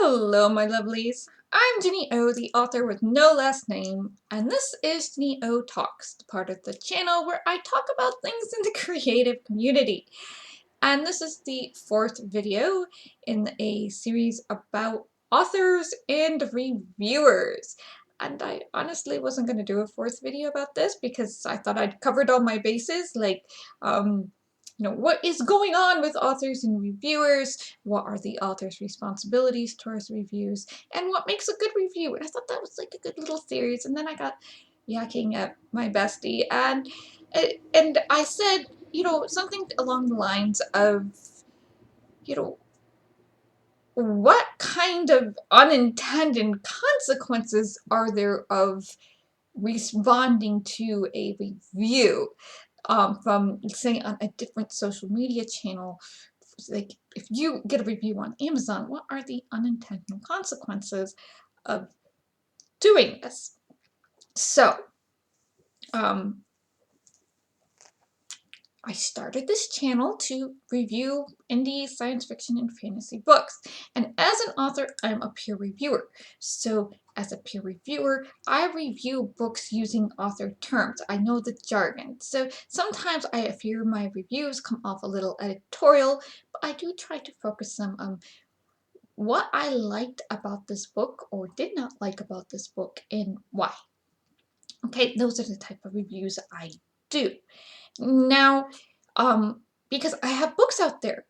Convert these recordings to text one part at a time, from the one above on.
Hello, my lovelies. I'm Jenny O, the author with no last name, and this is Jenny O Talks, the part of the channel where I talk about things in the creative community. And this is the fourth video in a series about authors and reviewers. And I honestly wasn't going to do a fourth video about this because I thought I'd covered all my bases, like, what is going on with authors and reviewers? What are the author's responsibilities towards reviews? And what makes a good review? And I thought that was like a good little series. And then I got yakking at my bestie, and I said, something along the lines of, what kind of unintended consequences are there of responding to a review from, say, on a different social media channel? Like, if you get a review on Amazon, what are the unintended consequences of doing this? So, I started this channel to review indie science fiction and fantasy books. And as an author, I'm a peer reviewer. So as a peer reviewer, I review books using author terms. I know the jargon. So sometimes I fear my reviews come off a little editorial, but I do try to focus them on what I liked about this book or did not like about this book and why. Okay, those are the type of reviews I do. Now, because I have books out there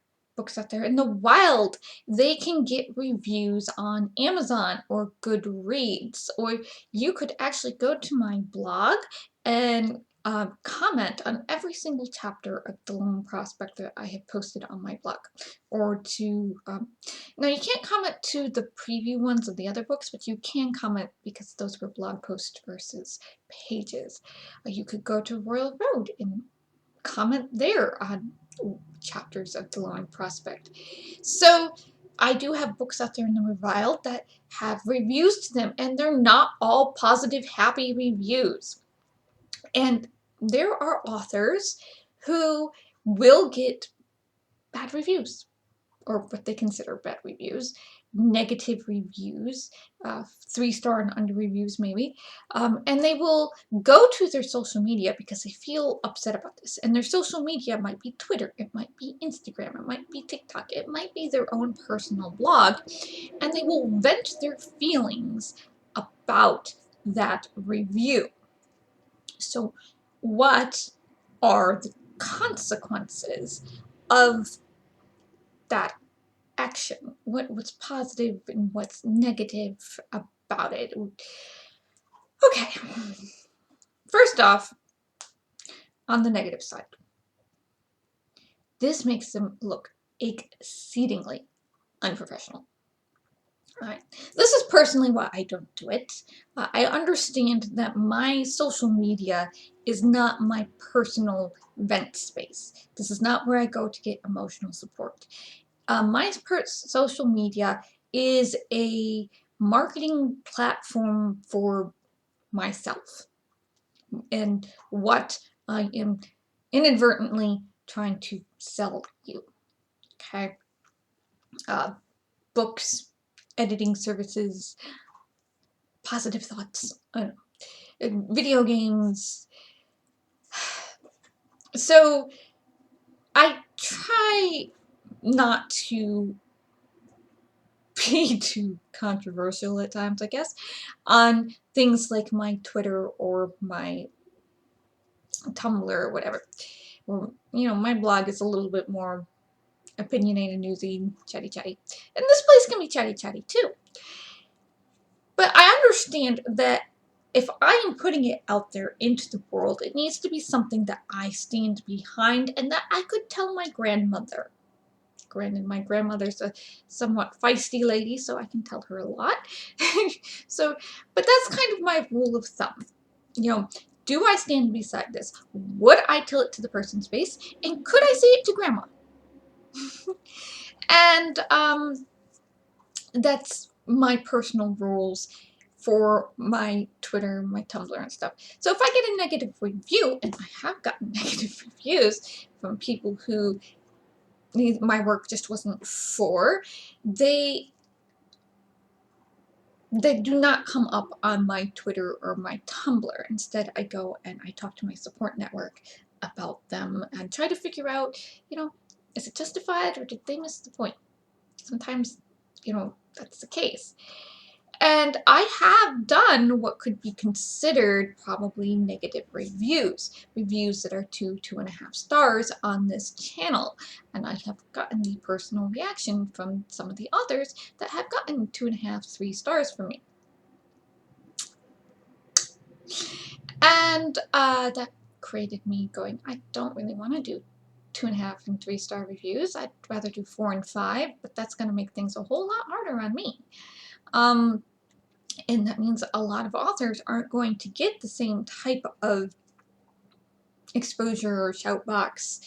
in the wild. They can get reviews on Amazon or Goodreads, or you could actually go to my blog and comment on every single chapter of The Lone Prospect that I have posted on my blog. Or to, now you can't comment to the preview ones of the other books, but you can comment because those were blog posts versus pages. You could go to Royal Road and comment there on chapters of The Lone Prospect. So I do have books out there in the wild that have reviews to them, and they're not all positive, happy reviews. And there are authors who will get bad reviews, or what they consider bad reviews, negative reviews, 3-star and under reviews maybe, and they will go to their social media because they feel upset about this. And their social media might be Twitter, it might be Instagram, it might be TikTok, it might be their own personal blog, and they will vent their feelings about that review. So what are the consequences of that action? What's positive and what's negative about it? Okay, first off, on the negative side, this makes them look exceedingly unprofessional. Alright, this is personally why I don't do it. I understand that my social media is not my personal vent space. This is not where I go to get emotional support. My social media is a marketing platform for myself and what I am inadvertently trying to sell you. Okay, books, editing services, positive thoughts, video games. So I try not to be too controversial at times, I guess, on things like my Twitter or my Tumblr or whatever. Or, my blog is a little bit more opinionated, newsy, chatty. And this place can be chatty too. But I understand that if I am putting it out there into the world, it needs to be something that I stand behind and that I could tell my grandmother. Granted, my grandmother's a somewhat feisty lady, so I can tell her a lot. But that's kind of my rule of thumb. Do I stand beside this? Would I tell it to the person's face? And could I say it to grandma? And that's my personal rules for my Twitter, my Tumblr and stuff. So if I get a negative review, and I have gotten negative reviews from people who my work just wasn't for, they they do not come up on my Twitter or my Tumblr. Instead, I go and I talk to my support network about them and try to figure out, is it justified or did they miss the point? Sometimes, that's the case. And I have done what could be considered probably negative reviews that are 2.5 stars on this channel. And I have gotten the personal reaction from some of the authors that have gotten 2.5, 3 stars from me. And that created me going, I don't really want to do 2.5 and 3 star reviews. I'd rather do 4 and 5, but that's going to make things a whole lot harder on me. And that means a lot of authors aren't going to get the same type of exposure or shout box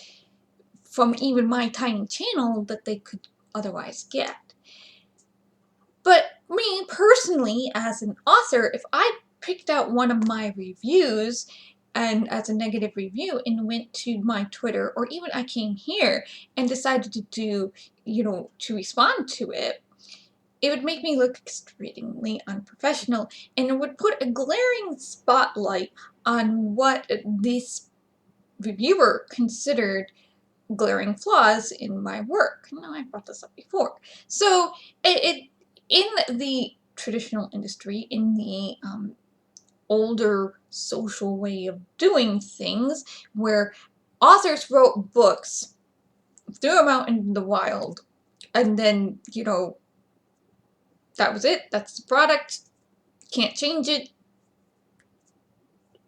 from even my tiny channel that they could otherwise get. But me personally, as an author, if I picked out one of my reviews and as a negative review and went to my Twitter, or even I came here and decided to do, to respond to it, it would make me look extremely unprofessional, and it would put a glaring spotlight on what this reviewer considered glaring flaws in my work. Now, I brought this up before. So, in the traditional industry, in the older social way of doing things, where authors wrote books, threw them out in the wild, and then, that was it. That's the product. Can't change it.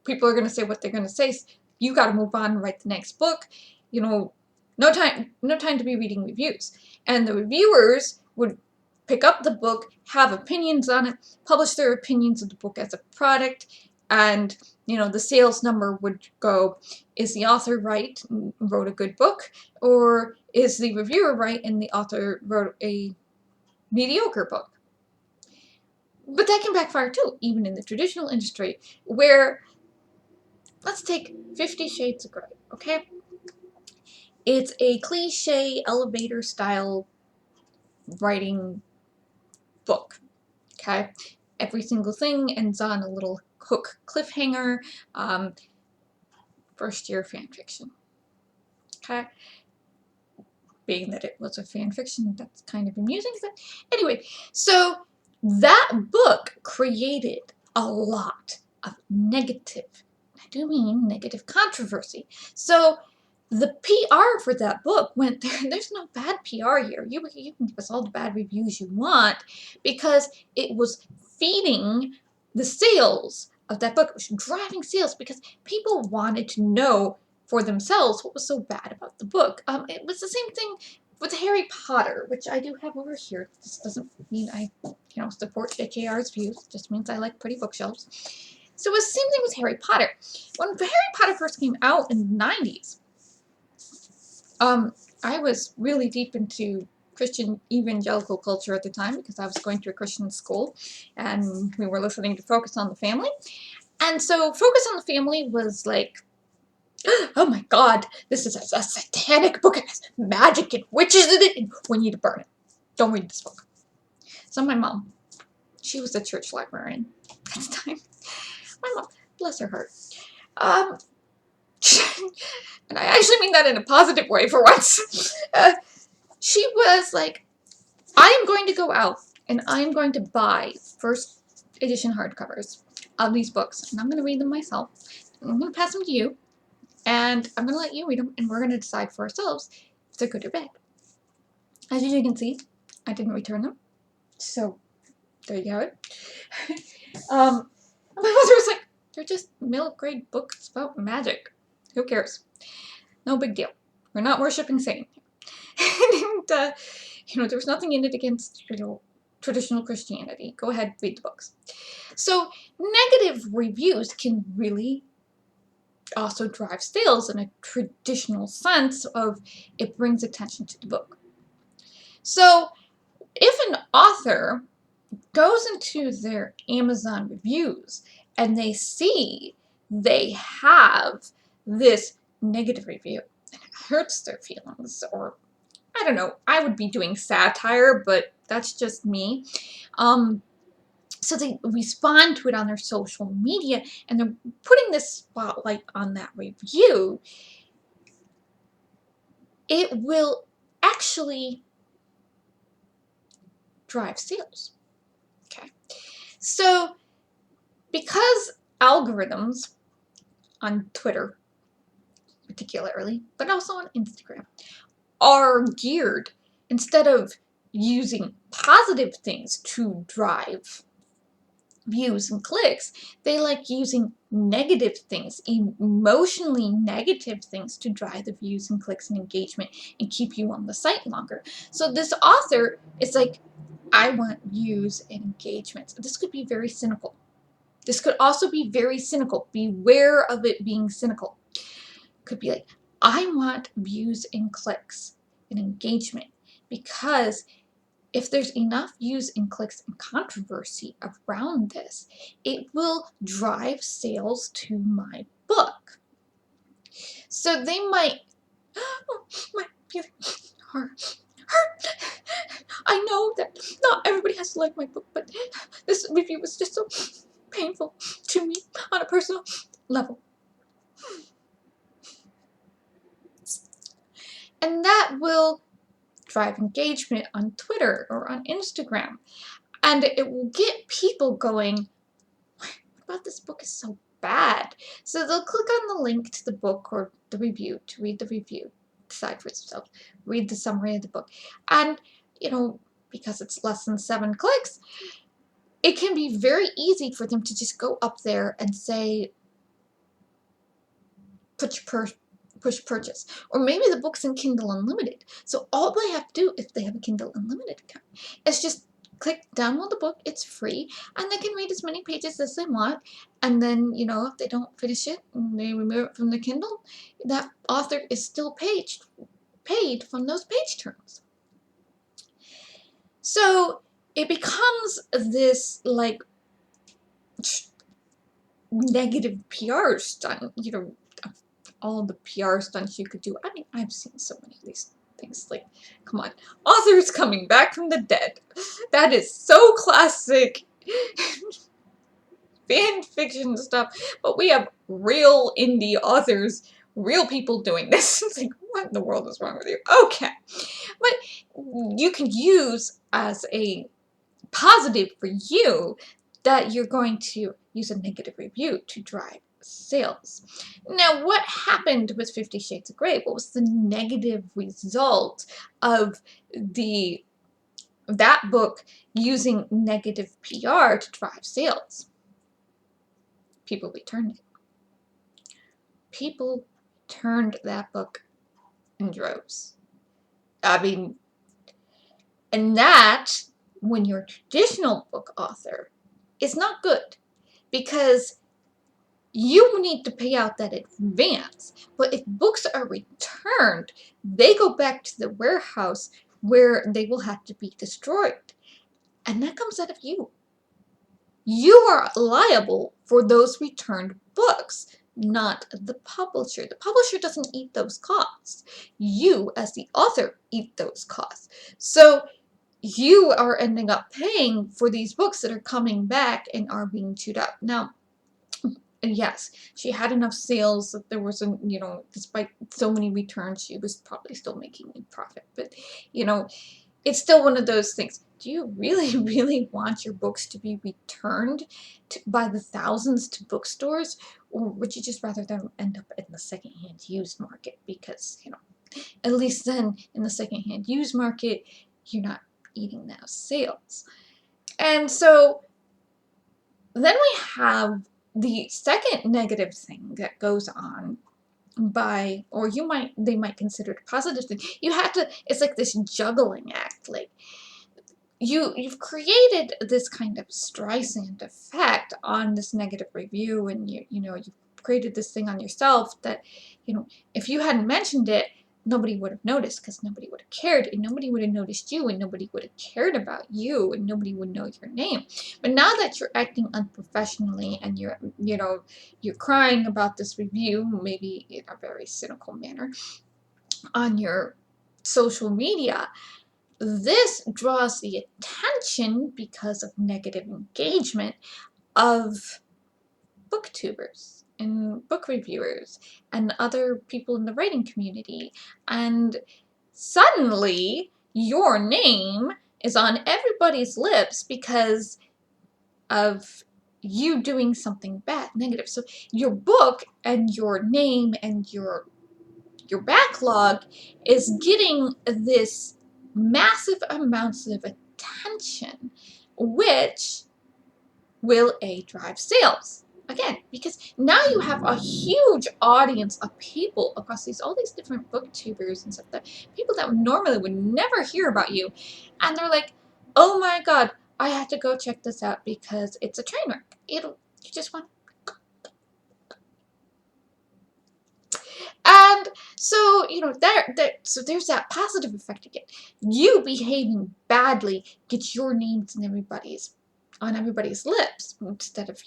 People are going to say what they're going to say. You got to move on and write the next book. No time to be reading reviews. And the reviewers would pick up the book, have opinions on it, publish their opinions of the book as a product, and the sales number would go, is the author right and wrote a good book, or is the reviewer right and the author wrote a mediocre book? But that can backfire too, even in the traditional industry, where, let's take 50 Shades of Grey, okay? It's a cliche elevator style writing book, okay? Every single thing ends on a little hook cliffhanger, first year fan fiction, okay? Being that it was a fan fiction, that's kind of amusing, but anyway, so that book created a lot of negative, I do mean negative controversy. So the PR for that book went there. There's no bad PR here. You can give us all the bad reviews you want, because it was feeding the sales of that book. It was driving sales because people wanted to know for themselves what was so bad about the book. It was the same thing with Harry Potter, which I do have over here. This doesn't mean I, support JKR's views. It just means I like pretty bookshelves. So it was the same thing with Harry Potter. When Harry Potter first came out in the 90s, I was really deep into Christian evangelical culture at the time because I was going to a Christian school and we were listening to Focus on the Family. And so Focus on the Family was like, oh my God, this is a satanic book. It has magic and witches in it, and we need to burn it. Don't read this book. So my mom, she was a church librarian at the time. My mom, bless her heart. And I actually mean that in a positive way for once. She was like, I am going to go out and I am going to buy first edition hardcovers of these books, and I'm going to read them myself. And I'm going to pass them to you, and I'm going to let you read them, and we're going to decide for ourselves if they're good or bad. As you can see, I didn't return them, so there you have it. My mother was like, they're just middle grade books about magic. Who cares? No big deal. We're not worshiping Satan. And, there was nothing in it against, traditional Christianity. Go ahead, read the books. So, negative reviews can really also drive sales in a traditional sense of it brings attention to the book. So, if an author goes into their Amazon reviews and they see they have this negative review and it hurts their feelings, or I don't know, I would be doing satire, but that's just me. So they respond to it on their social media, and they're putting this spotlight on that review. It will actually drive sales. Okay. So because algorithms on Twitter particularly, but also on Instagram, are geared, instead of using positive things to drive views and clicks, they like using negative things, emotionally negative things, to drive the views and clicks and engagement and keep you on the site longer. So this author is like, I want views and engagement. This could be very cynical. This could also be very cynical. Beware of it being cynical. Could be like, I want views and clicks and engagement, because if there's enough views and clicks and controversy around this, it will drive sales to my book. So they might, oh, my heart. I know that not everybody has to like my book, but this review was just so painful to me on a personal level. And that will drive engagement on Twitter or on Instagram. And it will get people going, what about this book is so bad? So they'll click on the link to the book or the review to read the review, decide for themselves, read the summary of the book. And, because it's less than 7 clicks, it can be very easy for them to just go up there and say, push purchase. Or maybe the book's in Kindle Unlimited. So all they have to do, if they have a Kindle Unlimited account, is just click download the book. It's free, and they can read as many pages as they want. And then, if they don't finish it and they remove it from the Kindle, that author is still paid from those page turns. So it becomes this like negative PR stunt, all the PR stunts you could do. I mean, I've seen so many of these things. Like, come on, authors coming back from the dead. That is so classic fan fiction stuff. But we have real indie authors, real people doing this. It's like, what in the world is wrong with you? Okay. But you can use as a positive for you that you're going to use a negative review to drive sales. Now, what happened with 50 Shades of Grey? What was the negative result of that book using negative PR to drive sales? People returned it. People turned that book in droves. I mean, and that, when you're a traditional book author, is not good, because you need to pay out that advance. But if books are returned, they go back to the warehouse where they will have to be destroyed. And that comes out of you. You are liable for those returned books, not the publisher. The publisher doesn't eat those costs. You, as the author, eat those costs. So you are ending up paying for these books that are coming back and are being chewed up. Now, yes, she had enough sales that there wasn't, despite so many returns, she was probably still making a profit. But, it's still one of those things. Do you really, really want your books to be returned by the thousands to bookstores? Or would you just rather them end up in the secondhand used market? Because, at least then in the secondhand used market, you're not eating those sales. And so then we have the second negative thing that goes on or they might consider it a positive thing. It's like this juggling act. Like, you've created this kind of Streisand effect on this negative review, and you've created this thing on yourself that, if you hadn't mentioned it, nobody would have noticed, because nobody would have cared, and nobody would have noticed you, and nobody would have cared about you, and nobody would know your name. But now that you're acting unprofessionally, and you're crying about this review, maybe in a very cynical manner, on your social media, this draws the attention because of negative engagement of booktubers and book reviewers and other people in the writing community, and suddenly your name is on everybody's lips because of you doing something bad, negative. So your book and your name and your backlog is getting this massive amounts of attention, which will drive sales. Again, because now you have a huge audience of people across all these different booktubers and stuff, that people that normally would never hear about you, and they're like, oh my god, I have to go check this out because it's a train wreck. You just want. And so, so there's that positive effect again. You behaving badly gets your names on everybody's lips, instead of,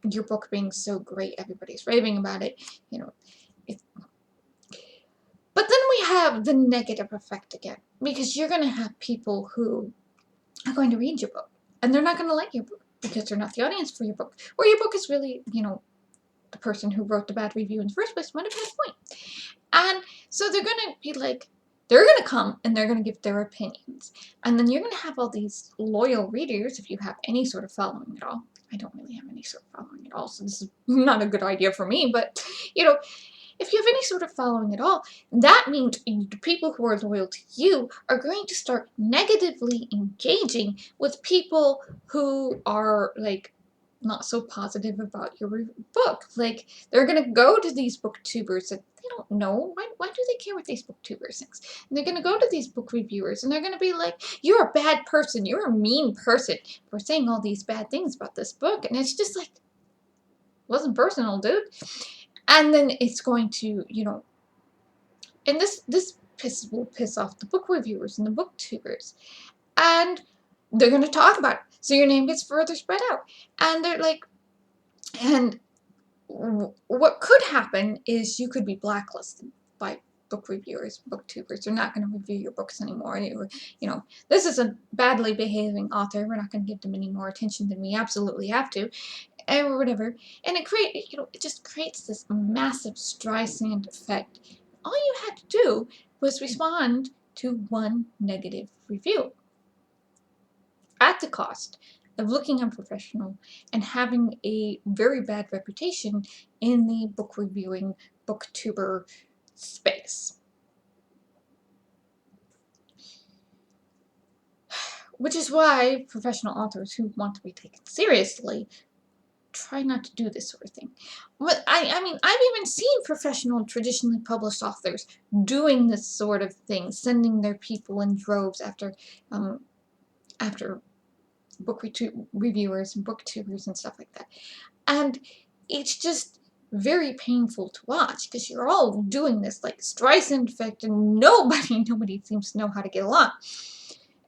your book being so great, everybody's raving about it, it, but then we have the negative effect again, because you're going to have people who are going to read your book, and they're not going to like your book because they're not the audience for your book, or your book is really, the person who wrote the bad review in the first place might have had a point. And so they're going to be like, they're going to come and they're going to give their opinions. And then you're going to have all these loyal readers, if you have any sort of following at all. I don't really have any sort of following at all, so this is not a good idea for me. But, if you have any sort of following at all, that means the people who are loyal to you are going to start negatively engaging with people who are, like, not so positive about your book. Like, they're going to go to these booktubers that they don't know. Why do they care what these booktubers think? And they're going to go to these book reviewers and they're going to be like, you're a bad person. You're a mean person for saying all these bad things about this book. And it's just like, it wasn't personal, dude. And then it's going to, and this will piss off the book reviewers and the booktubers. And they're going to talk about it. So your name gets further spread out. And they're like, and what could happen is you could be blacklisted by book reviewers, booktubers. They're not going to review your books anymore. This is a badly behaving author. We're not going to give them any more attention than we absolutely have to, or whatever. And it just creates this massive Streisand effect. All you had to do was respond to one negative review at the cost of looking unprofessional and having a very bad reputation in the book reviewing, booktuber space. Which is why professional authors who want to be taken seriously try not to do this sort of thing. But I mean, I've even seen professional, traditionally published authors doing this sort of thing, sending their people in droves after book reviewers and booktubers and stuff like that. And it's just very painful to watch, because you're all doing this like Streisand effect, and nobody seems to know how to get along.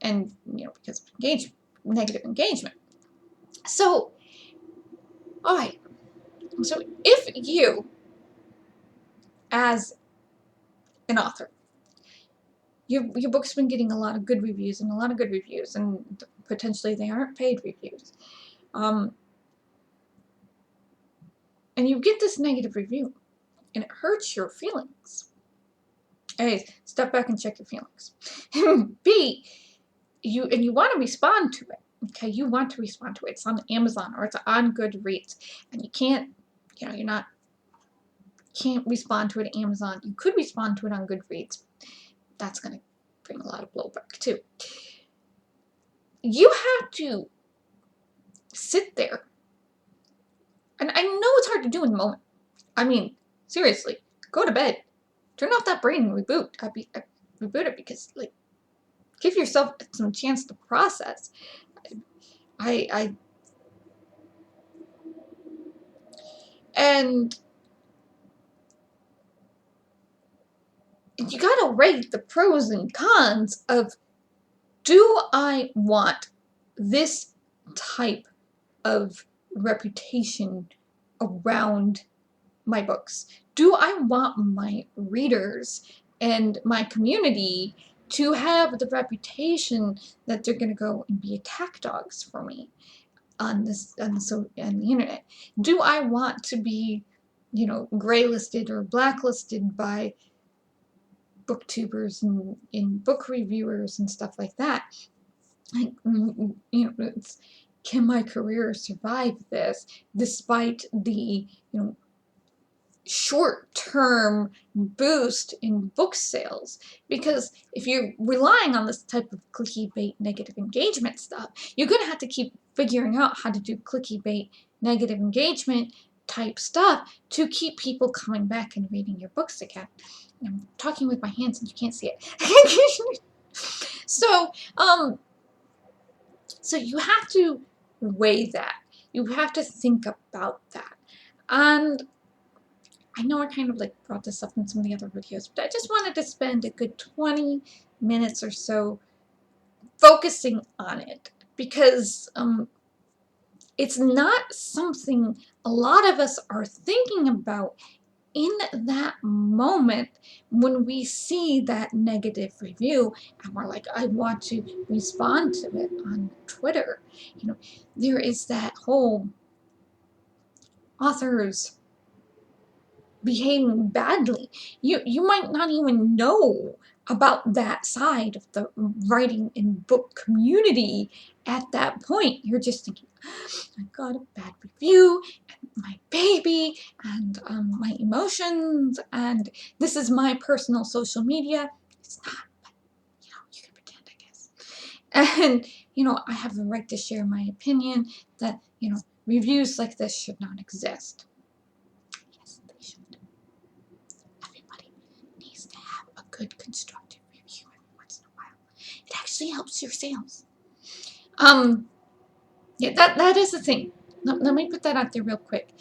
And, because of negative engagement. So, alright. So if you, as an author, your book's been getting a lot of good reviews, and potentially they aren't paid reviews, and you get this negative review, and it hurts your feelings. A, step back and check your feelings. B, you want to respond to it. Okay, you want to respond to it. It's on Amazon or it's on Goodreads, and you can't, can't respond to it at Amazon. You could respond to it on Goodreads. That's going to bring a lot of blowback too. You have to sit there, and I know it's hard to do in the moment. I mean, seriously, go to bed, turn off that brain and reboot. Reboot it, because, like, give yourself some chance to process. And you gotta rate the pros and cons of, do I want this type of reputation around my books? Do I want my readers and my community to have the reputation that they're going to go and be attack dogs for me on the internet? Do I want to be, gray listed or blacklisted by booktubers and book reviewers and stuff like that? Like, can my career survive this despite the, short-term boost in book sales? Because if you're relying on this type of clicky bait negative engagement stuff, you're going to have to keep figuring out how to do clicky bait negative engagement type stuff to keep people coming back and reading your books again. And I'm talking with my hands and you can't see it. So, so you have to weigh that. You have to think about that. And I know I kind of like brought this up in some of the other videos, but I just wanted to spend a good 20 minutes or so focusing on it, because it's not something a lot of us are thinking about in that moment when we see that negative review and we're like, I want to respond to it on Twitter. There is that whole authors behaving badly. You might not even know about that side of the writing and book community at that point. You're just thinking, I got a bad review, and my baby, and my emotions, and this is my personal social media. It's not, but you can pretend, I guess. And I have the right to share my opinion that reviews like this should not exist. Yes, they should. Everybody needs to have a good constructive review every once in a while. It actually helps your sales. Yeah, that is the thing. Let me put that out there real quick.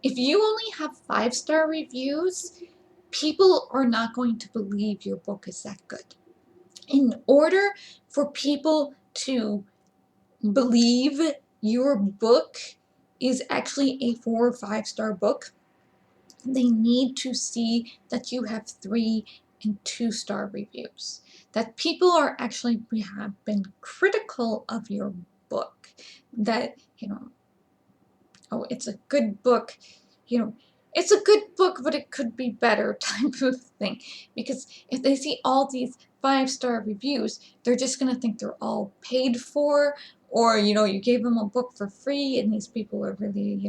If you only have 5-star reviews, people are not going to believe your book is that good. In order for people to believe your book is actually a 4 or 5-star book, they need to see that you have 3 and 2-star reviews, that people are actually have been critical of your book, that oh, it's a good book, it's a good book, but it could be better type of thing. Because if they see all these 5-star reviews, they're just going to think they're all paid for, or you gave them a book for free and these people are really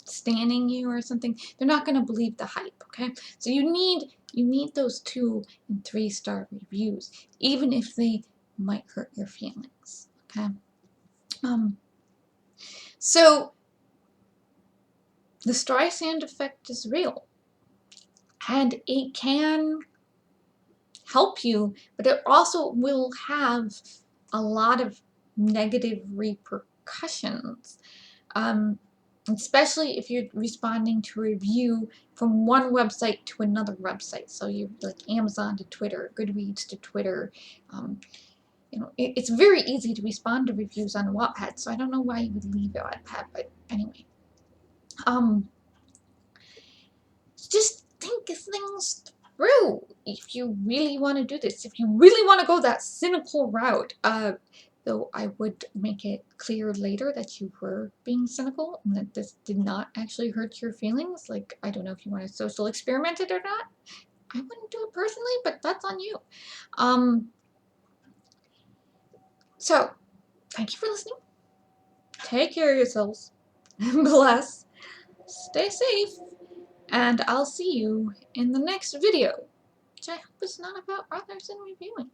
standing you or something. They're not going to believe the hype. Okay, so you need those 2 and 3-star reviews, even if they might hurt your feelings. Okay, so the Streisand effect is real, and it can help you, but it also will have a lot of negative repercussions, especially if you're responding to a review from one website to another website. So you like Amazon to Twitter, Goodreads to Twitter. It's very easy to respond to reviews on Wattpad, so I don't know why you would leave Wattpad, but anyway. Just think things through if you really want to do this. If you really want to go that cynical route, though I would make it clear later that you were being cynical and that this did not actually hurt your feelings. Like, I don't know if you want to social experiment it or not. I wouldn't do it personally, but that's on you. So, thank you for listening. Take care of yourselves. Bless. Stay safe. And I'll see you in the next video, which I hope is not about authors and reviewing.